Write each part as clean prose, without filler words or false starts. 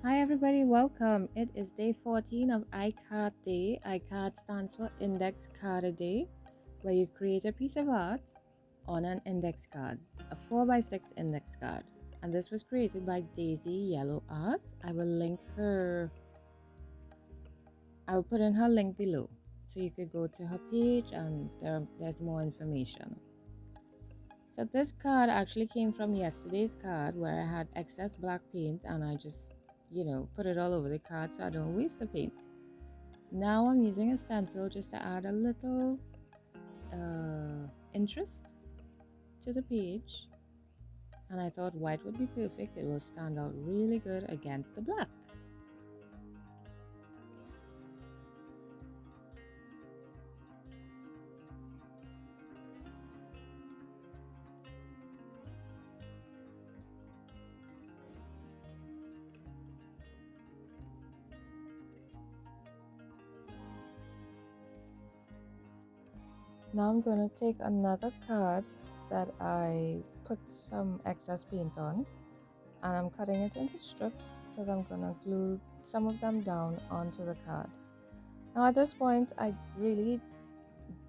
Hi everybody, welcome. It is day 14 of ICAD Day. ICAD stands for Index Card a Day, where you create a piece of art on an index card, a 4x6 index card. And this was created by Daisy Yellow Art. I will put in her link below. So you could go to her page and there's more information. So this card actually came from yesterday's card where I had excess black paint and I just, put it all over the card so I don't waste the paint. Now I'm using a stencil just to add a little interest to the page. And I thought white would be perfect. It will stand out really good against the black. Now I'm going to take another card that I put some excess paint on, and I'm cutting it into strips because I'm going to glue some of them down onto the card. Now at this point I really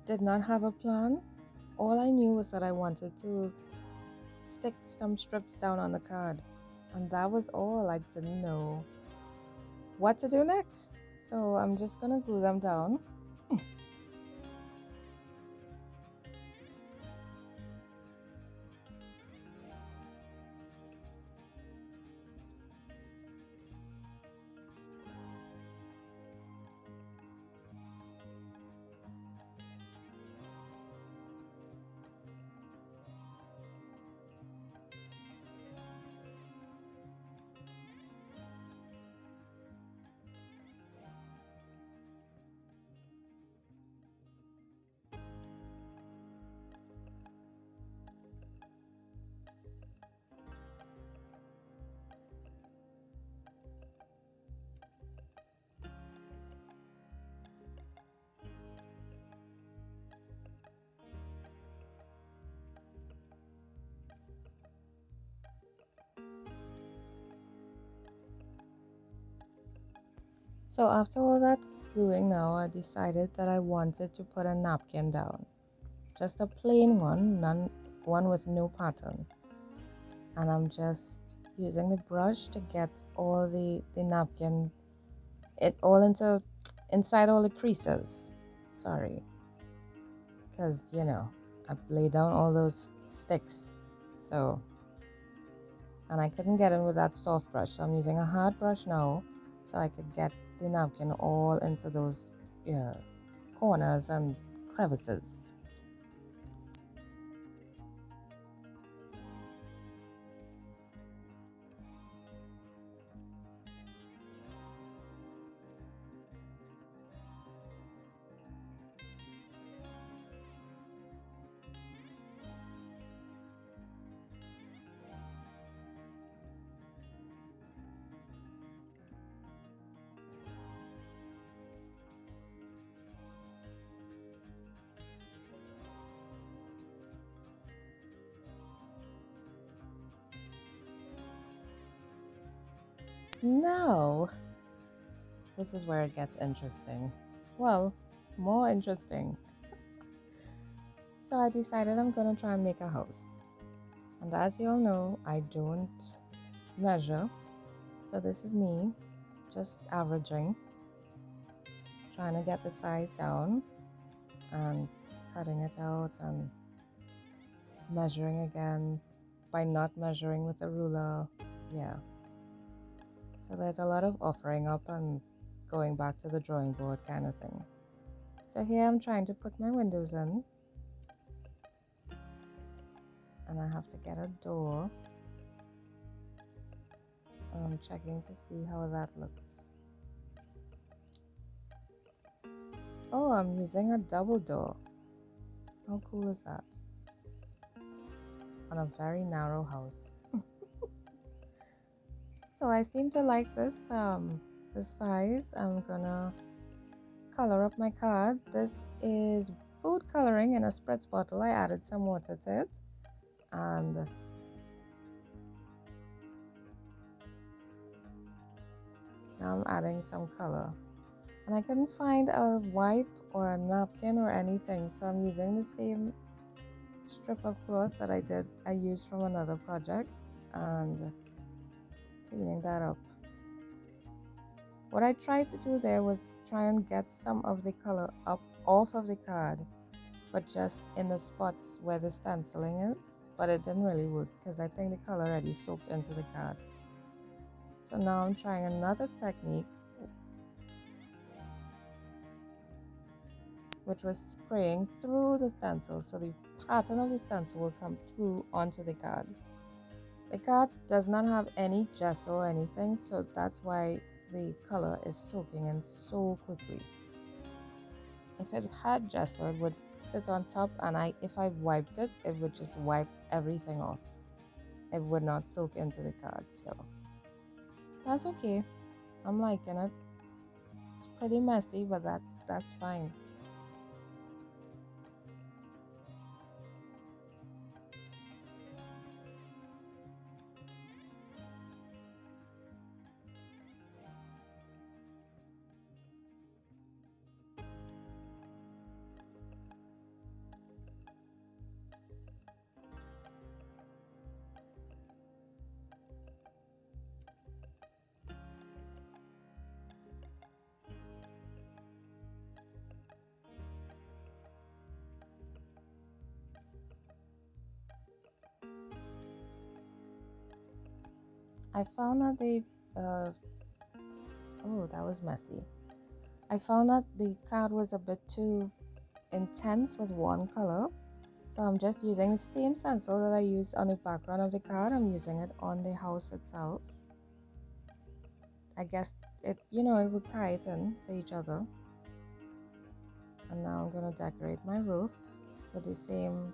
did not have a plan. All I knew was that I wanted to stick some strips down on the card, and that was all. I didn't know what to do next, so I'm just going to glue them down. So after all that gluing, now I decided that I wanted to put a napkin down, just a plain one with no pattern. And I'm just using the brush to get all the napkin, it all inside all the creases. Sorry, because I laid down all those sticks, so, and I couldn't get in with that soft brush, so I'm using a hard brush now so I could get the napkin all into those corners and crevices. Now, this is where it gets interesting. Well, more interesting. So I decided I'm gonna try and make a house. And as you all know, I don't measure. So this is me just averaging, trying to get the size down and cutting it out and measuring again by not measuring with a ruler. Yeah. So there's a lot of offering up and going back to the drawing board kind of thing. So here I'm trying to put my windows in, and I have to get a door. And I'm checking to see how that looks. Oh, I'm using a double door. How cool is that? On a very narrow house. So I seem to like this size. I'm gonna color up my card. This is food coloring in a spritz bottle. I added some water to it, and Now I'm adding some color. And I couldn't find a wipe or a napkin or anything, so I'm using the same strip of cloth that I used from another project and cleaning that up. What I tried to do there was try and get some of the color up off of the card, but just in the spots where the stenciling is, but it didn't really work because I think the color already soaked into the card. So now I'm trying another technique, which was spraying through the stencil, so the pattern of the stencil will come through onto the card. The card does not have any gesso or anything, so that's why the color is soaking in so quickly. If it had gesso, it would sit on top, and if I wiped it, it would just wipe everything off. It would not soak into the card, so that's okay. I'm liking it. It's pretty messy, but that's fine. I found that oh, that was messy. I found that the card was a bit too intense with one color, so I'm just using the same stencil that I used on the background of the card. I'm using it on the house itself. I guess it will tie it in to each other. And now I'm gonna decorate my roof with the same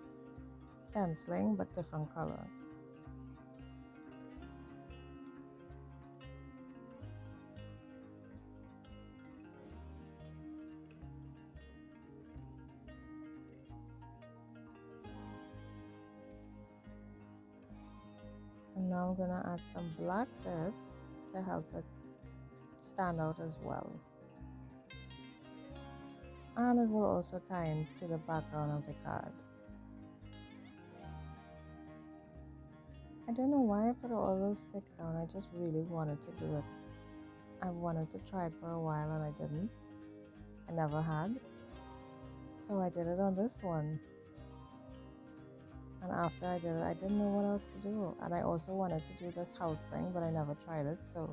stenciling but different color. And now I'm gonna add some black dirt to help it stand out as well. And it will also tie into the background of the card. I don't know why I put all those sticks down. I just really wanted to do it. I wanted to try it for a while and I didn't. I never had. So I did it on this one. And after I did it, I didn't know what else to do. And I also wanted to do this house thing, but I never tried it. So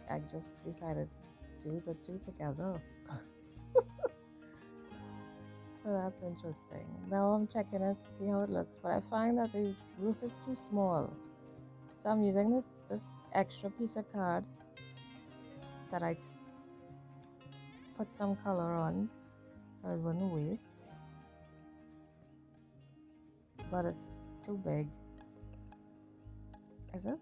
I just decided to do the two together. So that's interesting. Now I'm checking it to see how it looks, but I find that the roof is too small. So I'm using this extra piece of card that I put some color on so it wouldn't waste. But it's too big. Is it?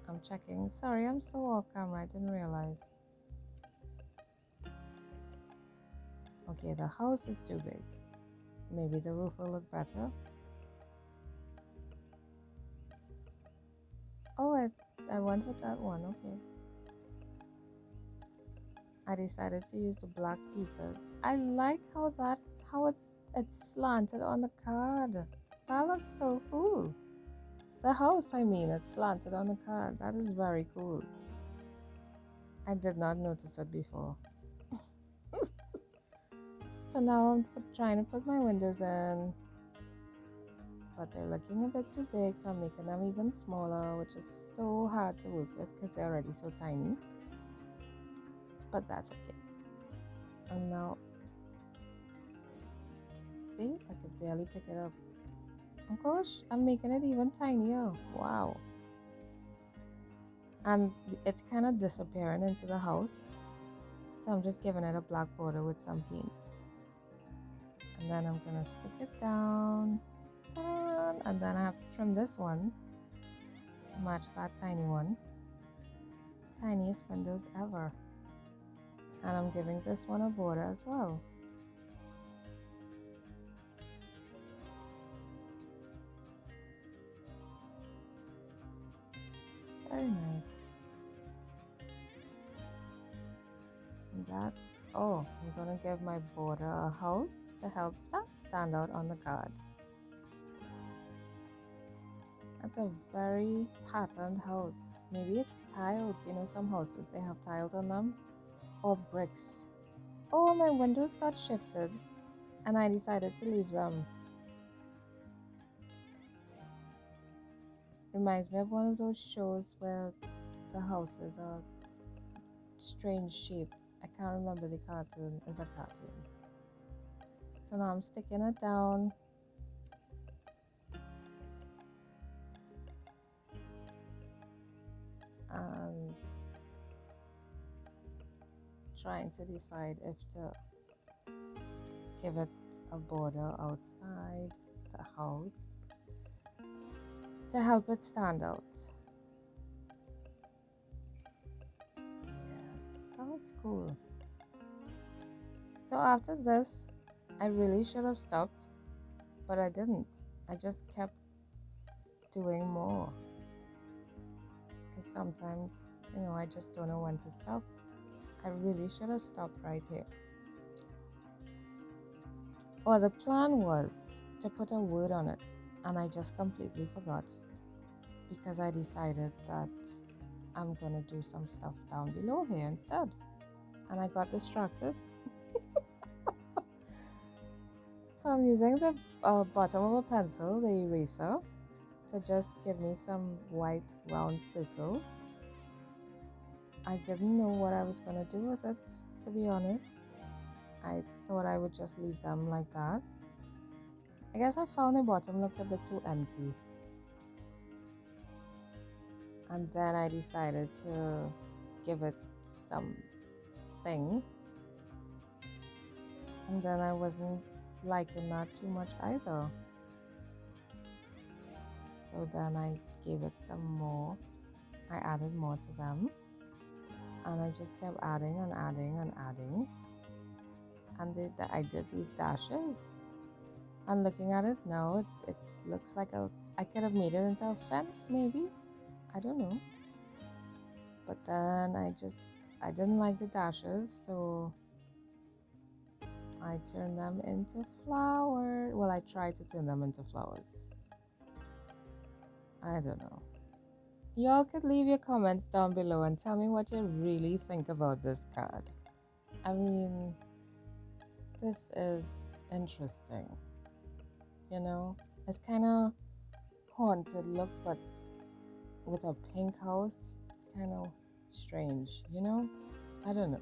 I'm checking. Sorry, I'm so off camera. I didn't realize. Okay, the house is too big. Maybe the roof will look better. Oh, I went with that one. Okay. I decided to use the black pieces. I like how it's slanted on the card. That looks so cool. The house, I mean, it's slanted on the card. That is very cool. I did not notice it before. So now I'm trying to put my windows in, but they're looking a bit too big, so I'm making them even smaller, which is so hard to work with because they're already so tiny. But that's okay. And now, see, I could barely pick it up. Oh gosh, I'm making it even tinier. Wow. And it's kind of disappearing into the house, so I'm just giving it a black border with some paint. And then I'm gonna stick it down, and then I have to trim this one to match that tiny one. Tiniest windows ever. And I'm giving this one a border as well. Very nice. And that's, oh, I'm gonna give my border a house to help that stand out on the card. That's a very patterned house. Maybe it's tiles. You know, some houses they have tiles on them, or bricks. Oh, my windows got shifted and I decided to leave them. Reminds me of one of those shows where the houses are strange shaped. I can't remember the cartoon. It's a cartoon. So now I'm sticking it down. And trying to decide if to give it a border outside the house to help it stand out. Yeah, that looks cool. So after this, I really should have stopped, but I didn't. I just kept doing more. Because sometimes, I just don't know when to stop. I really should have stopped right here. Or the plan was to put a word on it, and I just completely forgot because I decided that I'm gonna do some stuff down below here instead, and I got distracted. So I'm using the bottom of a pencil, the eraser, to just give me some white round circles. I didn't know what I was gonna do with it, to be honest. I thought I would just leave them like that. I guess I found the bottom looked a bit too empty. And then I decided to give it something. And then I wasn't liking that too much either. So then I gave it some more. I added more to them. And I just kept adding and adding and adding. And I did these dashes. And looking at it now, it looks like I could have made it into a fence maybe. I don't know. But then I didn't like the dashes, so I turned them into flowers. Well, I tried to turn them into flowers. I don't know. Y'all could leave your comments down below and tell me what you really think about this card. I mean, this is interesting. It's kind of haunted look, but with a pink house, it's kind of strange, I don't know.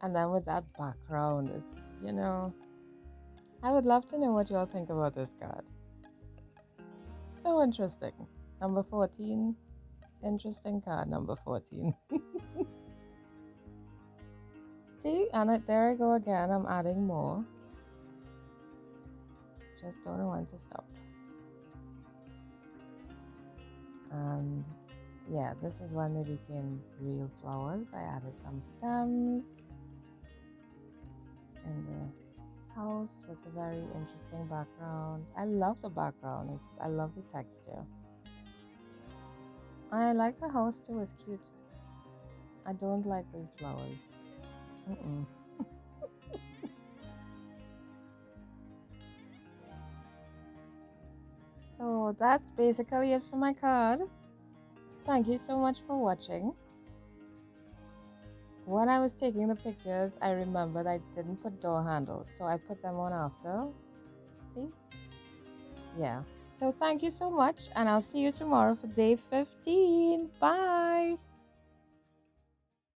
And then with that background, I would love to know what y'all think about this card. So interesting. Number 14. Interesting card, number 14. See, and there I go again. I'm adding more. Just don't know when to stop. And yeah, this is when they became real flowers. I added some stems in the house with a very interesting background. I love the background. I love the texture. I like the house too. It's cute. I don't like these flowers. So that's basically it for my card. Thank you so much for watching. When I was taking the pictures, I remembered I didn't put door handles, so I put them on after. See? Yeah. So thank you so much, and I'll see you tomorrow for day 15. Bye!